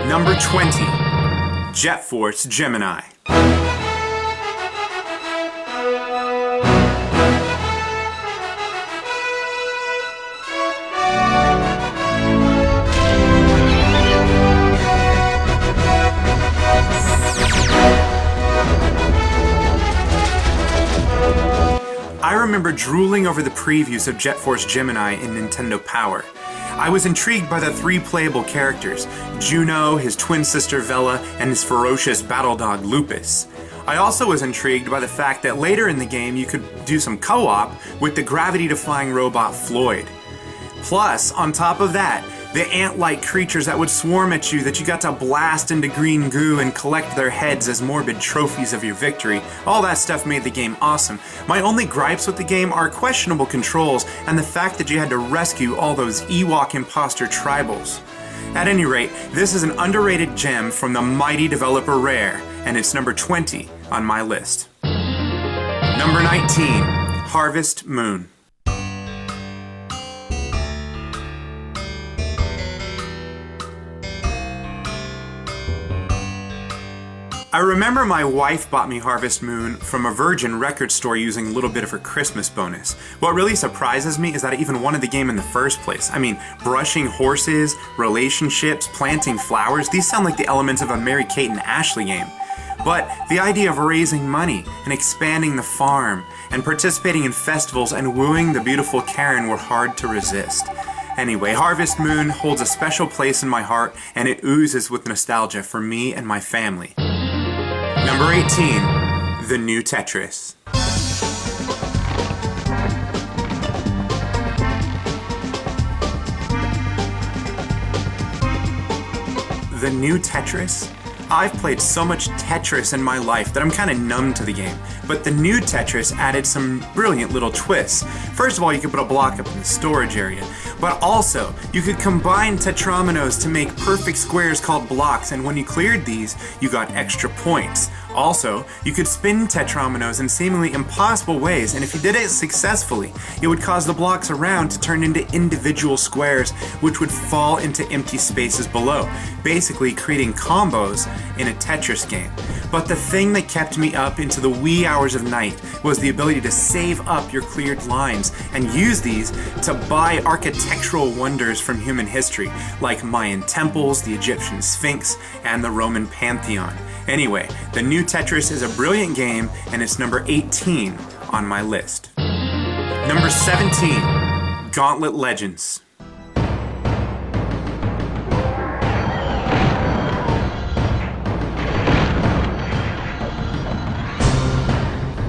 Number 20. Force Gemini. I remember drooling over the previews of Force Gemini in Nintendo Power. I was intrigued by the 3 playable characters, Juno, his twin sister Vela, and his ferocious battle dog Lupus. I also was intrigued by the fact that later in the game you could do some co-op with the gravity-defying robot Floyd. Plus, on top of that, the ant-like creatures that would swarm at you that you got to blast into green goo and collect their heads as morbid trophies of your victory. All that stuff made the game awesome. My only gripes with the game are questionable controls and the fact that you had to rescue all those Ewok imposter tribals. At any rate, this is an underrated gem from the mighty developer Rare, and it's number 20 on my list. Number 19. Harvest Moon. I remember my wife bought me Harvest Moon from a Virgin record store using a little bit of her Christmas bonus. What really surprises me is that I even wanted the game in the first place. I mean, brushing horses, relationships, planting flowers, these sound like the elements of a Mary-Kate and Ashley game. But the idea of raising money and expanding the farm and participating in festivals and wooing the beautiful Karen were hard to resist. Anyway, Harvest Moon holds a special place in my heart and it oozes with nostalgia for me and my family. Number 18. The New Tetris. The New Tetris? I've played so much Tetris in my life that I'm kind of numb to the game, but the new Tetris added some brilliant little twists. First of all, you could put a block up in the storage area, but also, you could combine tetrominos to make perfect squares called blocks, and when you cleared these, you got extra points. Also, you could spin tetrominos in seemingly impossible ways, and if you did it successfully, it would cause the blocks around to turn into individual squares, which would fall into empty spaces below, basically creating combos in a Tetris game. But the thing that kept me up into the wee hours of night was the ability to save up your cleared lines and use these to buy architectural wonders from human history, like Mayan temples, the Egyptian Sphinx, and the Roman Pantheon. Anyway, the new Tetris is a brilliant game, and it's number 18 on my list. Number 17, Gauntlet Legends.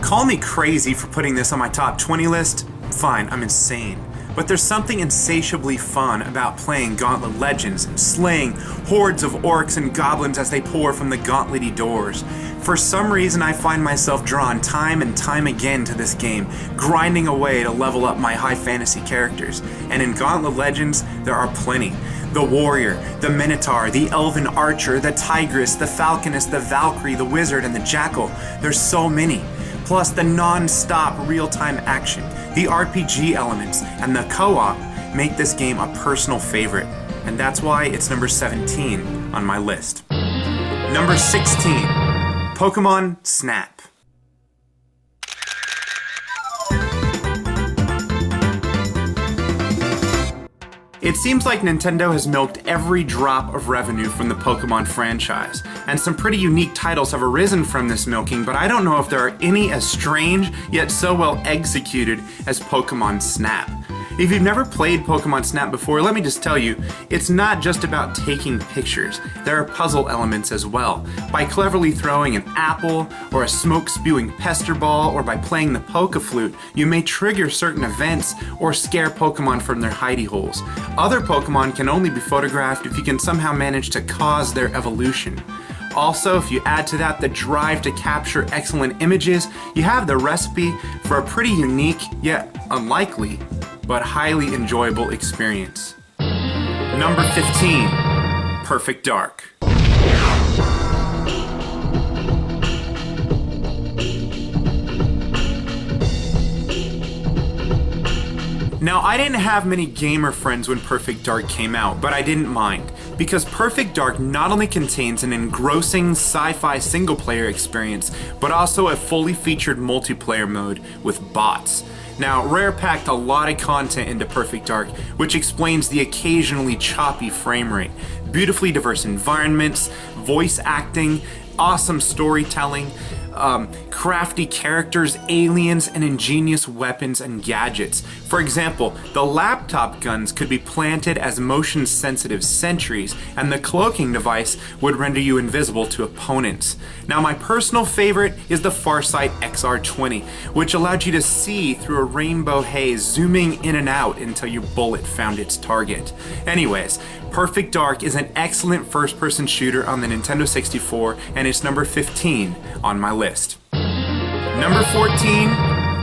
Call me crazy for putting this on my top 20 list. Fine, I'm insane. But there's something insatiably fun about playing Gauntlet Legends and slaying hordes of orcs and goblins as they pour from the gauntlet-y doors. For some reason, I find myself drawn time and time again to this game, grinding away to level up my high fantasy characters. And in Gauntlet Legends, there are plenty. The warrior, the minotaur, the elven archer, the tigress, the falconess, the valkyrie, the wizard, and the jackal. There's so many. Plus the non-stop real-time action, the RPG elements, and the co-op make this game a personal favorite. And that's why it's number 17 on my list. Number 16, Pokemon Snap. It seems like Nintendo has milked every drop of revenue from the Pokemon franchise, and some pretty unique titles have arisen from this milking, but I don't know if there are any as strange yet so well executed as Pokemon Snap. If you've never played Pokemon Snap before, let me just tell you, it's not just about taking pictures. There are puzzle elements as well. By cleverly throwing an apple, or a smoke-spewing pester ball, or by playing the Poke-Flute, you may trigger certain events or scare Pokemon from their hidey holes. Other Pokemon can only be photographed if you can somehow manage to cause their evolution. Also, if you add to that the drive to capture excellent images, you have the recipe for a pretty unique, yet unlikely, but highly enjoyable experience. Number 15, Perfect Dark. Now, I didn't have many gamer friends when Perfect Dark came out, but I didn't mind, because Perfect Dark not only contains an engrossing sci-fi single-player experience, but also a fully featured multiplayer mode with bots. Now, Rare packed a lot of content into Perfect Dark, which explains the occasionally choppy frame rate, beautifully diverse environments, voice acting, awesome storytelling, crafty characters, aliens, and ingenious weapons and gadgets. For example, the laptop guns could be planted as motion-sensitive sentries, and the cloaking device would render you invisible to opponents. Now, my personal favorite is the Farsight XR20, which allowed you to see through a rainbow haze, zooming in and out until your bullet found its target. Anyways, Perfect Dark is an excellent first-person shooter on the Nintendo 64, and it's number 15 on my list. Number 14,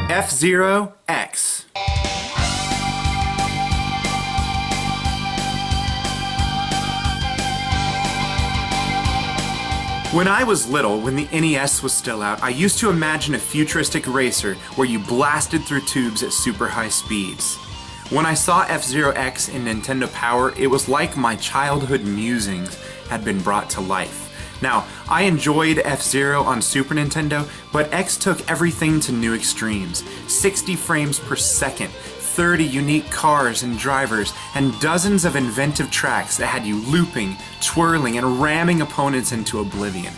FZero X. When I was little, when the NES was still out, I used to imagine a futuristic racer where you blasted through tubes at super high speeds. When I saw FZero X in Nintendo Power, it was like my childhood musings had been brought to life. Now, I enjoyed F-Zero on Super Nintendo, but X took everything to new extremes. 60 frames per second, 30 unique cars and drivers, and dozens of inventive tracks that had you looping, twirling, and ramming opponents into oblivion.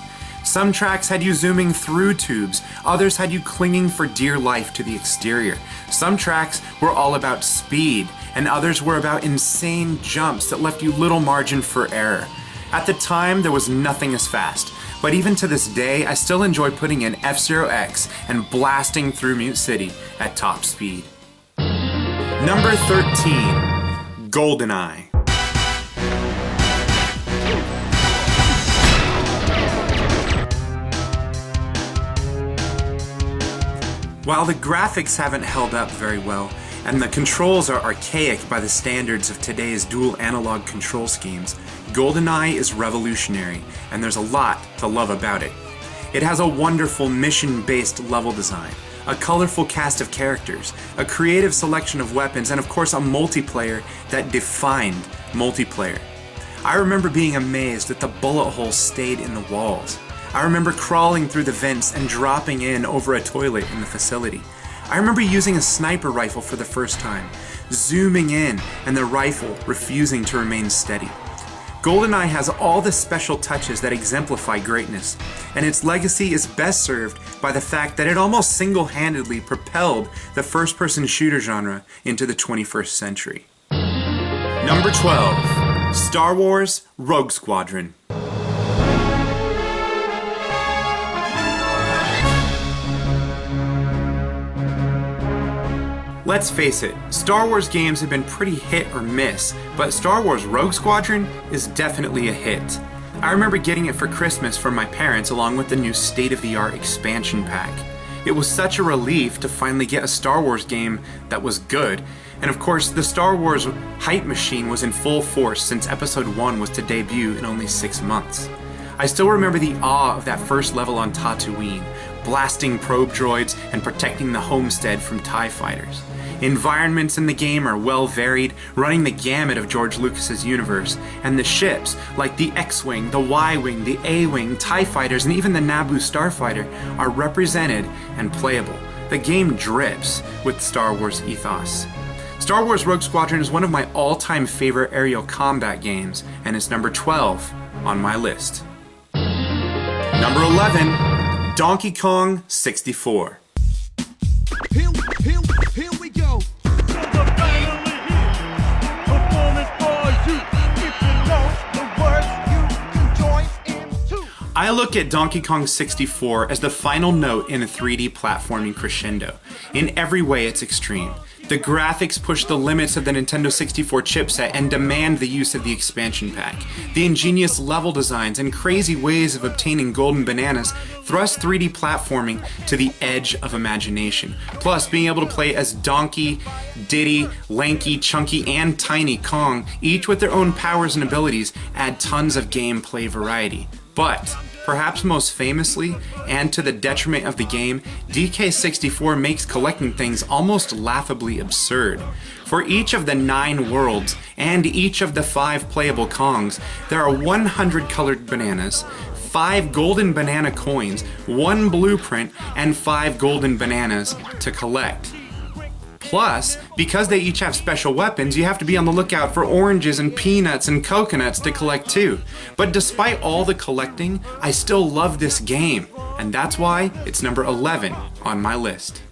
Some tracks had you zooming through tubes, others had you clinging for dear life to the exterior. Some tracks were all about speed, and others were about insane jumps that left you little margin for error. At the time, there was nothing as fast, but even to this day, I still enjoy putting in F-Zero X and blasting through Mute City at top speed. Number 13, Goldeneye. While the graphics haven't held up very well, and the controls are archaic by the standards of today's dual analog control schemes, Goldeneye is revolutionary, and there's a lot to love about it. It has a wonderful mission-based level design, a colorful cast of characters, a creative selection of weapons, and of course a multiplayer that defined multiplayer. I remember being amazed that the bullet holes stayed in the walls. I remember crawling through the vents and dropping in over a toilet in the facility. I remember using a sniper rifle for the first time, zooming in and the rifle refusing to remain steady. Goldeneye has all the special touches that exemplify greatness, and its legacy is best served by the fact that it almost single-handedly propelled the first-person shooter genre into the 21st century. Number 12, Star Wars Rogue Squadron. Let's face it, Star Wars games have been pretty hit or miss, but Star Wars Rogue Squadron is definitely a hit. I remember getting it for Christmas from my parents along with the new state-of-the-art expansion pack. It was such a relief to finally get a Star Wars game that was good, and of course the Star Wars hype machine was in full force since Episode 1 was to debut in only 6 months. I still remember the awe of that first level on Tatooine, blasting probe droids and protecting the homestead from TIE fighters. Environments in the game are well varied, running the gamut of George Lucas's universe, and the ships, like the X-Wing, the Y-Wing, the A-Wing, TIE fighters, and even the Naboo starfighter, are represented and playable. The game drips with Star Wars ethos. Star Wars Rogue Squadron is one of my all-time favorite aerial combat games, and it's number 12 on my list. Number 11, Donkey Kong 64. Here we go. I look at Donkey Kong 64 as the final note in a 3D platforming crescendo. In every way, it's extreme. The graphics push the limits of the Nintendo 64 chipset and demand the use of the expansion pack. The ingenious level designs and crazy ways of obtaining golden bananas thrust 3D platforming to the edge of imagination. Plus, being able to play as Donkey, Diddy, Lanky, Chunky, and Tiny Kong, each with their own powers and abilities, add tons of gameplay variety. But Perhaps most famously, and to the detriment of the game, DK64 makes collecting things almost laughably absurd. For each of the 9 worlds, and each of the 5 playable Kongs, there are 100 colored bananas, 5 golden banana coins, 1 blueprint, and 5 golden bananas to collect. Plus, because they each have special weapons, you have to be on the lookout for oranges and peanuts and coconuts to collect too. But despite all the collecting, I still love this game, and that's why it's number 11 on my list.